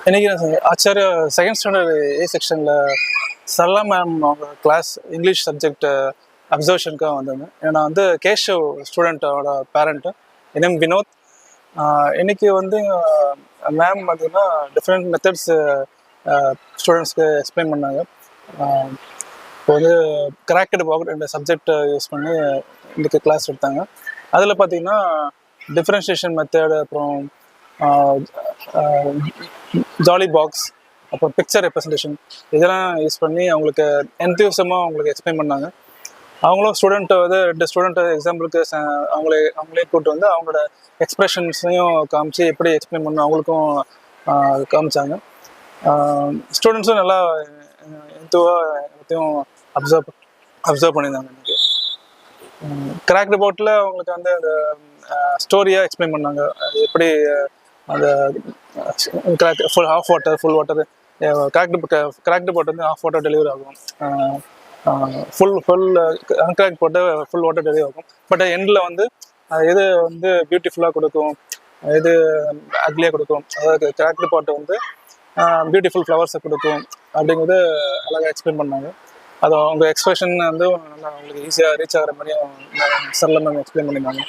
இன்னைக்கு ஆச்சாரிய second standard ஏ செக்ஷனில் Sarala ma'am அவங்க கிளாஸ் இங்கிலீஷ் சப்ஜெக்ட் அப்சர்வேஷனுக்காக வந்திருந்தேன். நான் வந்து கேஷவ் ஸ்டூடெண்ட்டோட பேரண்ட்டு, என் நேம் வினோத். இன்னைக்கு வந்து மேம் பார்த்தீங்கன்னா டிஃப்ரெண்ட் மெத்தட்ஸ் ஸ்டூடெண்ட்ஸ்க்கு எக்ஸ்பிளைன் பண்ணாங்க. இப்போ வந்து கிராக்கெட் பாக்ட் இந்த சப்ஜெக்டை யூஸ் பண்ணி இன்றைக்கி கிளாஸ் எடுத்தாங்க. அதில் பார்த்தீங்கன்னா டிஃப்ரென்ஷியேஷன் மெத்தட், அப்புறம் ஜாலி பாக்ஸ், அப்புறம் பிக்சர் ரெப்ரசன்டேஷன், இதெல்லாம் யூஸ் பண்ணி அவங்களுக்கு என்த்யூசமாக அவங்களுக்கு எக்ஸ்பிளைன் பண்ணாங்க. அவங்களும் ஸ்டூடெண்ட்டை வந்து 2 ஸ்டூடெண்ட்டை எக்ஸாம்பிளுக்கு அவங்களே கூப்பிட்டு வந்து அவங்களோட எக்ஸ்ப்ரெஷன்ஸையும் காமிச்சு எப்படி எக்ஸ்பிளைன் பண்ணணும் அவங்களுக்கும் காமிச்சாங்க. ஸ்டூடெண்ட்ஸும் நல்லா என்த்துவாக எல்லாத்தையும் அப்சர்வ் பண்ணியிருந்தாங்க. எனக்கு கிராக் ரிப்போர்ட்டில் அவங்களுக்கு வந்து அந்த ஸ்டோரியாக எக்ஸ்பிளைன் பண்ணாங்க. அது எப்படி அந்த crack half water, full water, crack report வந்து ஹாஃப் வாட்டர் டெலிவரி ஆகும், ஃபுல் அன்கிராக் போட்டு ஃபுல் வாட்டர் டெலிவரி ஆகும். பட் எண்டில் வந்து எது வந்து பியூட்டிஃபுல்லாக கொடுக்கும், எது அக்லியாக கொடுக்கும், அதாவது கிராக் ரிப்போர்ட்டை வந்து பியூட்டிஃபுல் ஃப்ளவர்ஸை கொடுக்கும் அப்படிங்கிறது அழகாக எக்ஸ்பிளைன் பண்ணாங்க. அது அவங்க எக்ஸ்பிரஷன் வந்து நல்லா அவங்களுக்கு ஈஸியாக ரீச் ஆகிற மாதிரியும் சரளமாக எக்ஸ்பிளைன் பண்ணியிருந்தாங்க.